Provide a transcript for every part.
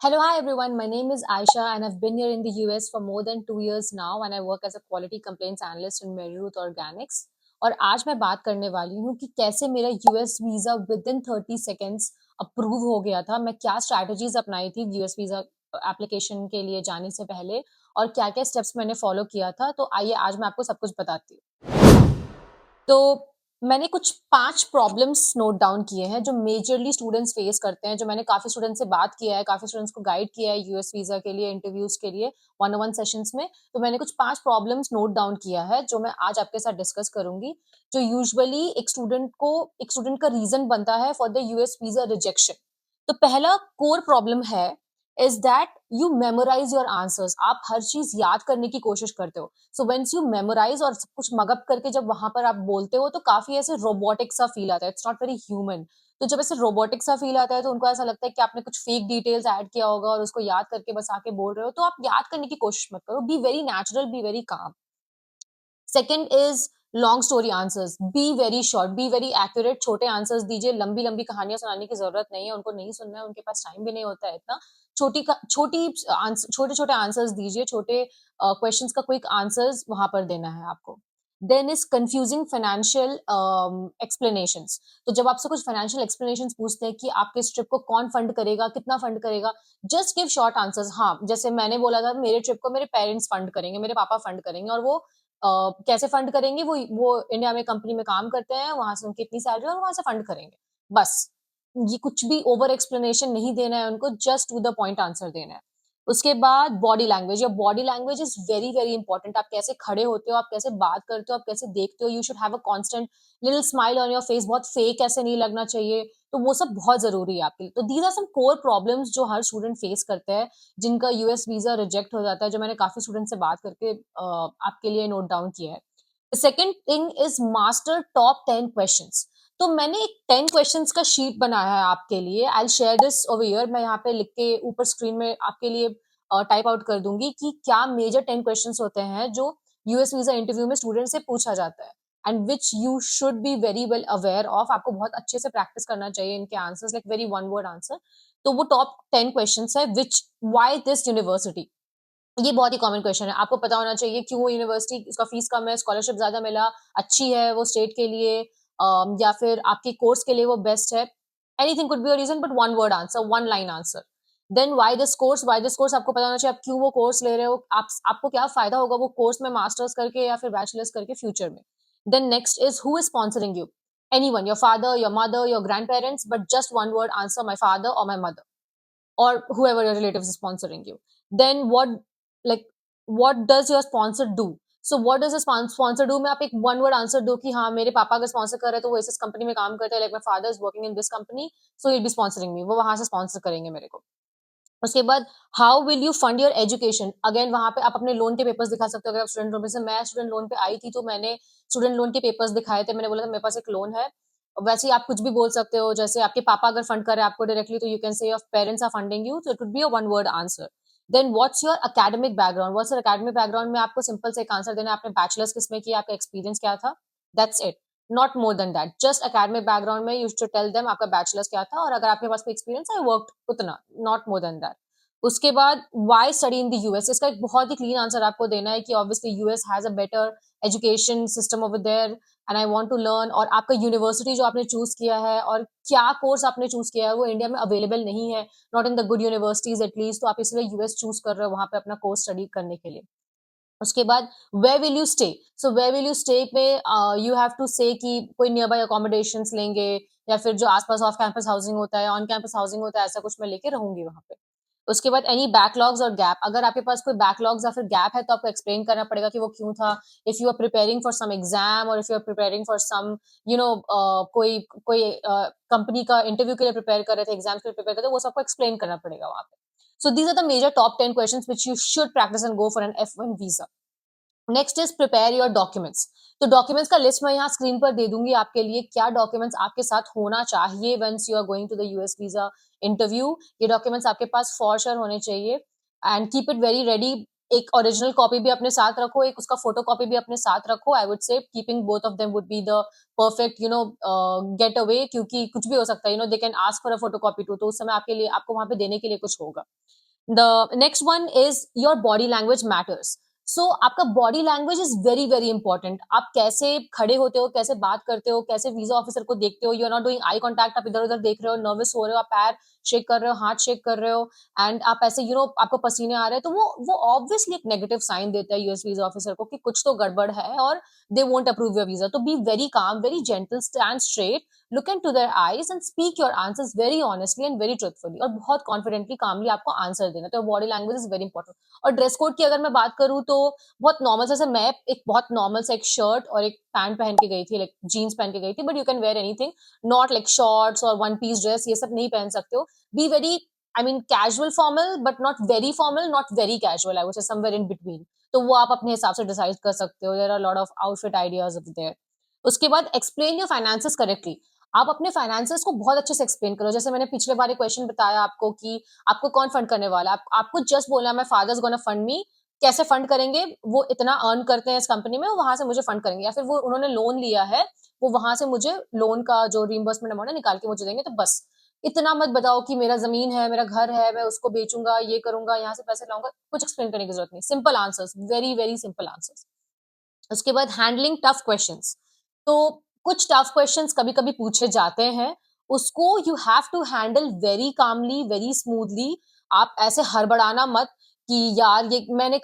Hello, hi everyone. My name is Aisha and I've been here in the US for more than 2 years now and I work as a quality complaints analyst in Meryroot Organics. और आज मैं बात करने वाली हूँ कि कैसे मेरा US visa with in 30 seconds approve हो गया था। मैं क्या स्ट्रैटेजीज अपनाई थी यूएस वीजा एप्लीकेशन के लिए जाने से पहले और क्या क्या स्टेप्स मैंने फॉलो किया था। तो आइए आज मैं आपको सब कुछ बताती हूँ। तो मैंने कुछ 5 प्रॉब्लम्स नोट डाउन किए हैं, जो मेजरली स्टूडेंट्स फेस करते हैं, जो मैंने काफ़ी स्टूडेंट्स से बात किया है, काफ़ी स्टूडेंट्स को गाइड किया है यूएस वीज़ा के लिए, इंटरव्यूज़ के लिए, वन ऑन वन सेशंस में। तो मैंने कुछ 5 प्रॉब्लम्स नोट डाउन किया है, जो मैं आज आपके साथ डिस्कस करूँगी, जो यूजुअली एक स्टूडेंट का रीज़न बनता है for the US visa rejection. तो पहला कोर प्रॉब्लम है is that you memorise your answers. आप हर चीज़ याद करने की कोशिश करते हो। सो वंस यू मेमोराइज और सब कुछ मगअप करके जब वहां पर आप बोलते हो तो काफी ऐसे रोबोटिक सा फील आता है। It's not very human. तो जब ऐसे रोबोटिक सा फील आता है तो उनको ऐसा लगता है कि आपने कुछ फेक डिटेल्स ऐड किया होगा और उसको याद करके बस आके बोल रहे हो। तो आप याद करने की कोशिश मत करो। Be very natural, B very काम। Second is long story answers. Be very short, be very accurate. छोटे आंसर्स दीजिए। लंबी लंबी कहानियां सुनाने की जरूरत नहीं है। उनको नहीं सुनना है, उनके पास टाइम भी नहीं होता है इतना। छोटे छोटे आंसर्स दीजिए। छोटे क्वेश्चंस का क्विक आंसर्स वहां पर देना है आपको। Then is confusing financial explanations. तो जब आपसे कुछ फाइनेंशियल एक्सप्लेनेशंस पूछते हैं कि आपके इस ट्रिप को कौन फंड करेगा, कितना फंड करेगा, जस्ट गिव शॉर्ट आंसर्स। हाँ, जैसे मैंने बोला था, मेरे ट्रिप को मेरे पेरेंट्स फंड करेंगे, मेरे पापा फंड करेंगे। और वो कैसे फंड करेंगे? वो इंडिया में कंपनी में काम करते हैं, वहां से उनकी इतनी सैलरी और वहां से फंड करेंगे। बस, ये कुछ भी ओवर एक्सप्लेनेशन नहीं देना है उनको, just to the point answer देना है। उसके बाद बॉडी लैंग्वेज। या body language is very very important. आप कैसे खड़े होते हो, आप कैसे बात करते हो, आप कैसे देखते हो। You should have a constant little smile on your face. बहुत फेक ऐसे नहीं लगना चाहिए। तो वो सब बहुत जरूरी है आपके लिए। तो these are some core problems जो हर स्टूडेंट फेस करते हैं, जिनका यूएस वीजा रिजेक्ट हो जाता है, जो मैंने काफी स्टूडेंट से बात करके आपके लिए नोट डाउन किया है। Second thing is master top 10 questions. तो मैंने एक 10 क्वेश्चंस का शीट बनाया है आपके लिए। I share this over here. मैं यहाँ पे लिख के ऊपर स्क्रीन में आपके लिए टाइप आउट कर दूंगी कि क्या मेजर 10 क्वेश्चंस होते हैं जो यूएस वीजा इंटरव्यू में स्टूडेंट से पूछा जाता है, and which you should be very well aware of. आपको बहुत अच्छे से प्रैक्टिस करना चाहिए इनके answers, like very one word answer. तो वो टॉप 10 क्वेश्चंस है। विच वाई दिस यूनिवर्सिटी। ये बहुत ही कॉमन क्वेश्चन है। आपको पता होना चाहिए क्यों वो यूनिवर्सिटी, उसका फीस कम है, स्कॉलरशिप ज्यादा मिला, अच्छी है वो स्टेट के लिए, या फिर आपके कोर्स के लिए वो बेस्ट है। Anything could be a reason, but one word answer, one line answer. Then why this course. Why this course आपको पता होना चाहिए आप क्यों वो कोर्स ले रहे हो, आपको क्या फायदा होगा वो कोर्स में मास्टर्स करके या फिर बैचलर्स करके फ्यूचर में। Then next is who is sponsoring you. Anyone, your father, your mother, your grandparents, but just one word answer, my father और my mother, or whoever your relatives is sponsoring you. Then like what does your sponsor do? So what does a sponsor do? मैं आप एक one word answer दो कि हाँ, मेरे पापा अगर स्पॉन्सर कर रहे हैं तो वो इस कंपनी में काम करते हैं, like my father is working in this company, so he will be sponsoring me. वो वहां से स्पॉन्सर करेंगे मेरे को। उसके बाद how will you fund your education. Again वहां पे आप अपने लोन के पेपर्स दिखा सकते हो। अगर आप स्टूडेंट लोन पे से, मैं स्टूडेंट लोन पे आई थी तो मैंने स्टूडेंट लोन के पेपर्स दिखाए थे। मैंने बोला था मेरे पास एक लोन है। वैसे ही आप कुछ भी बोल सकते हो, जैसे आपके पापा अगर फंड कर रहे हैं आपको डायरेक्टली, तो you can say your parents are funding you, तो it would be a one word answer. Then what's your academic background. What's your academic background में आपको सिंपल से एक आंसर देना है। आपने बैचलर्स किसमें किया, आपका एक्सपीरियंस क्या था, that's it. Not more than that. Just academic background में यू शुड टेल देम आपका बैचलर्स क्या था और अगर आपके पास कोई एक्सपीरियंस है वर्क, उतना, नॉट मोर देन दैट। उसके बाद why study in the US. इसका एक बहुत ही क्लीन आंसर आपको देना है कि obviously US has a better education system over there and I want to learn. और आपका यूनिवर्सिटी जो आपने चूज किया है और क्या कोर्स आपने चूज किया है वो इंडिया में अवेलेबल नहीं है, not in the good universities at least. तो आप इसलिए यूएस चूज कर रहे हो वहां पे अपना कोर्स स्टडी करने के लिए। उसके बाद where will you stay. So where will you stay में यू हैव टू से कि कोई नियर बाय अकोमोडेशंस लेंगे या फिर जो आसपास ऑफ कैंपस हाउसिंग होता है, ऑन कैंपस हाउसिंग होता है, ऐसा कुछ मैं लेके रहूंगी वहां पे। उसके बाद एनी बैकलॉग्स और गैप। अगर आपके पास कोई बैकलॉग्स या फिर गैप है तो आपको एक्सप्लेन करना पड़ेगा कि वो क्यों था। If you are preparing for some exam और if you are preparing for some you know कोई कोई कंपनी का इंटरव्यू के लिए प्रिपेयर कर रहे थे, एग्जाम के लिए प्रिपेयर कर रहे थे, वो सबको एक्सप्लेन करना पड़ेगा वहां पे। So these are the major top 10 questions which you should practice and go for an F1 visa. Next is prepare your documents. तो डॉक्यूमेंट्स का लिस्ट मैं यहाँ स्क्रीन पर दे दूंगी आपके लिए, क्या डॉक्यूमेंट्स आपके साथ होना चाहिए once you are going to the US visa interview. ये डॉक्यूमेंट्स आपके पास फॉर श्योर होने चाहिए and keep it very ready. एक ओरिजिनल कॉपी भी अपने साथ रखो, एक उसका फोटो कॉपी भी अपने साथ रखो। I would say keeping both of them would be the perfect getaway, क्योंकि कुछ भी हो सकता है, they can ask for a photocopy too, तो उस समय आपके लिए, आपको वहां पे देने के लिए कुछ होगा। The next one is your body language matters. So आपका body language is very very important. आप कैसे खड़े होते हो, कैसे बात करते हो, कैसे वीजा ऑफिसर को देखते हो, you are not doing eye contact, आप इधर उधर देख रहे हो, नर्वस हो रहे हो, आप पैर शेक कर रहे हो, हाथ शेक कर रहे हो, एंड आप ऐसे आपको पसीने आ रहे हैं, तो वो ऑब्वियसली एक नेगेटिव साइन देता है यूएस वीजा ऑफिसर को कि कुछ तो गड़बड़ है और they won't approve your visa. तो be very calm, very gentle, stand straight, look into their eyes and speak your answers very honestly and very truthfully, और बहुत कॉन्फिडेंटली कामली आपको आंसर देना। तो body language is very important. और dress code की अगर मैं बात करूँ तो बहुत नॉर्मल, जैसे मैं एक बहुत नॉर्मल सा एक शर्ट और एक पैंट पहन के गई थी, लाइक जीन्स पहन के गई थी, but you can wear anything, not like shorts और वन पीस ड्रेस, ये सब नहीं पहन सकते हो। Be very, I mean casual formal, but not very formal, not very casual, I would से समवेयर इन बिटवीन। तो वो आप अपने हिसाब से डिसाइड कर सकते हो। There are lot of outfit ideas there. उसके बाद एक्सप्लेन योर फाइनेंसेस करेक्टली। आप अपने फाइनेंसेस को बहुत अच्छे से एक्सप्लेन करो। जैसे मैंने पिछले बार एक क्वेश्चन बताया आपको कि आपको कौन फंड करने वाला है, आपको जस्ट बोलना है, माय फादर्स गोना फंड मी। कैसे फंड करेंगे, वो इतना अर्न करते हैं इस कंपनी में, वो वहां से मुझे फंड करेंगे, या फिर वो उन्होंने लोन लिया है, वो वहां से मुझे लोन का जो रिइंबर्समेंट अमाउंट है निकाल के मुझे देंगे। तो बस इतना मत बताओ कि मेरा जमीन है, मेरा घर है, मैं उसको बेचूंगा, ये करूंगा, यहाँ से पैसे लाऊंगा, कुछ एक्सप्लेन करने की जरूरत नहीं। Simple answers, very very simple answers. उसके बाद हैंडलिंग टफ क्वेश्चंस। तो कुछ टफ क्वेश्चंस कभी कभी पूछे जाते हैं, उसको you have to handle very calmly, very smoothly. आप ऐसे हड़बड़ाना मत कि यार ये मैंने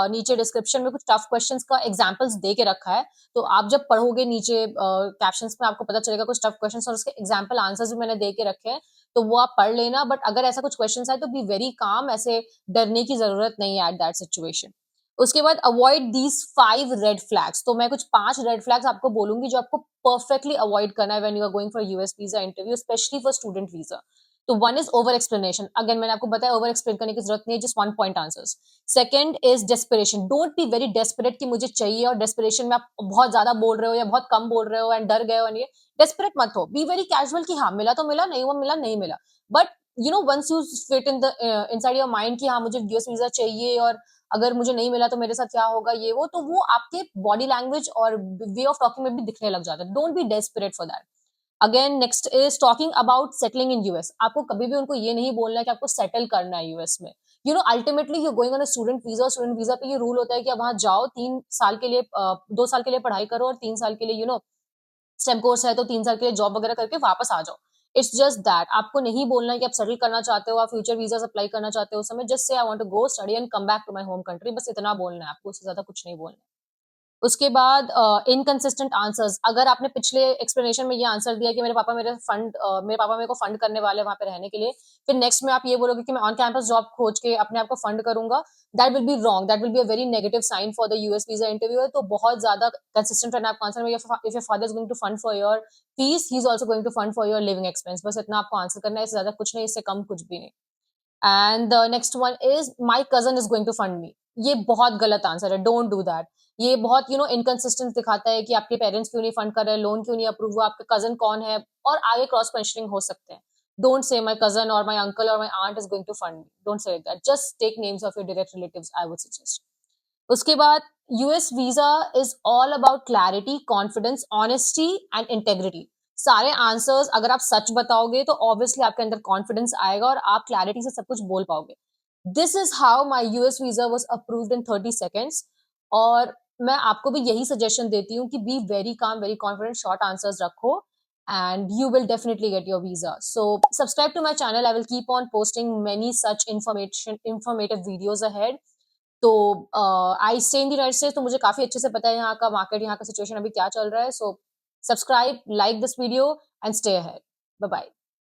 नीचे डिस्क्रिप्शन में कुछ टफ क्वेश्चंस का एग्जांपल्स दे के रखा है, तो आप जब पढ़ोगे नीचे कैप्शंस में आपको पता चलेगा कुछ टफ क्वेश्चंस और उसके एग्जांपल आंसर्स भी मैंने दे के रखे हैं, तो वो आप पढ़ लेना। बट अगर ऐसा कुछ क्वेश्चंस आए तो बी वेरी काम, ऐसे डरने की जरूरत नहीं है एट दैट सिचुएशन। उसके बाद अवॉइड दीज 5 रेड फ्लैग्स। तो मैं कुछ 5 रेड फ्लैग्स आपको बोलूंगी जो आपको परफेक्टली अवॉइड करना है when you are going for US visa interview, specially for student visa. तो one is over explanation. Again मैंने आपको बताया ओवर एक्सप्लेन करने की जरूरत नहीं है, just one point answers. Second is desperation. Don't be very desperate कि मुझे चाहिए, और डेस्परेशन में आप बहुत ज्यादा बोल रहे हो या बहुत कम बोल रहे हो एंड डर गए हो, ये डेस्परेट मत हो। बी वेरी कैजुअल कि हाँ मिला तो मिला, नहीं हुआ मिला नहीं मिला। But once you fit in the inside your mind कि हाँ मुझे यूएस वीजा चाहिए, और अगर मुझे नहीं मिला तो मेरे साथ क्या होगा, ये वो, तो वो आपके बॉडी लैंग्वेज और वे ऑफ टॉकिंग में भी दिखने लग जाता है। Don't be desperate for that. Again next is talking about settling in US. आपको कभी भी उनको ये नहीं बोलना है कि आपको सेटल करना है यूएस में। Ultimately you going on a student visa. Student visa पे ये रूल होता है कि आप वहां जाओ, 3 साल के लिए 2 साल के लिए पढ़ाई करो, और 3 साल के लिए स्टेम कोर्स है, तो 3 साल के लिए जॉब वगैरह करके वापस आ जाओ। It's just that. आपको नहीं बोलना है कि आप सेटल करना चाहते हो, आप फ्यूचर वीजा अप्लाई करना चाहते हो, उस समय just say I want to go study and come back to my home country, बस इतना बोलना है आपको, उससे ज्यादा कुछ नहीं बोलना है। उसके बाद इनकंसिस्टेंट आंसर्स। अगर आपने पिछले एक्सप्लेनेशन में ये आंसर दिया कि मेरे पापा मेरे को फंड करने वाले वहां पे रहने के लिए, फिर नेक्स्ट में आप ये बोलोगे कि मैं ऑन कैंपस जॉब खोज के अपने आप को फंड करूंगा, that will be wrong, that will be a very negative sign for the US visa interview. तो बहुत ज्यादा कंसिस्टेंट रहना आपका आंसर में। If your father is going to fund for your fees, he is also going to fund for your living expense. बस इतना आपको answer करना है, इससे ज्यादा कुछ नहीं, इससे कम कुछ भी नहीं। And the next one is my cousin is going to fund me. ये बहुत गलत आंसर है, डोंट डू दैट। ये बहुत इनकंसिस्टेंस दिखाता है कि आपके पेरेंट्स क्यों नहीं फंड कर रहे, लोन क्यों नहीं अप्रूव हुआ, आपका कजन कौन है, और आगे क्रॉस क्वेश्चनिंग हो सकते हैं। डोंट से माई कजन और माई अंकल और my aunt is going to fund me, don't say that, just take names of your direct relatives, I would suggest. उसके बाद US visa is all about clarity, confidence, honesty and integrity. सारे answers अगर आप सच बताओगे तो obviously आपके अंदर confidence आएगा और आप क्लैरिटी से सब कुछ बोल पाओगे। This is how my US visa was approved in 30 seconds। और मैं आपको भी यही सजेशन देती हूँ कि B very calm, very confident, short answers रखो, and you will definitely get your visa. So subscribe to my channel. I will keep on posting many such informative videos ahead. तो I stay in the United states, तो मुझे काफी अच्छे से पता है यहाँ का मार्केट, यहाँ का सिचुएशन अभी क्या चल रहा है। So subscribe, like this video and stay ahead. Bye bye.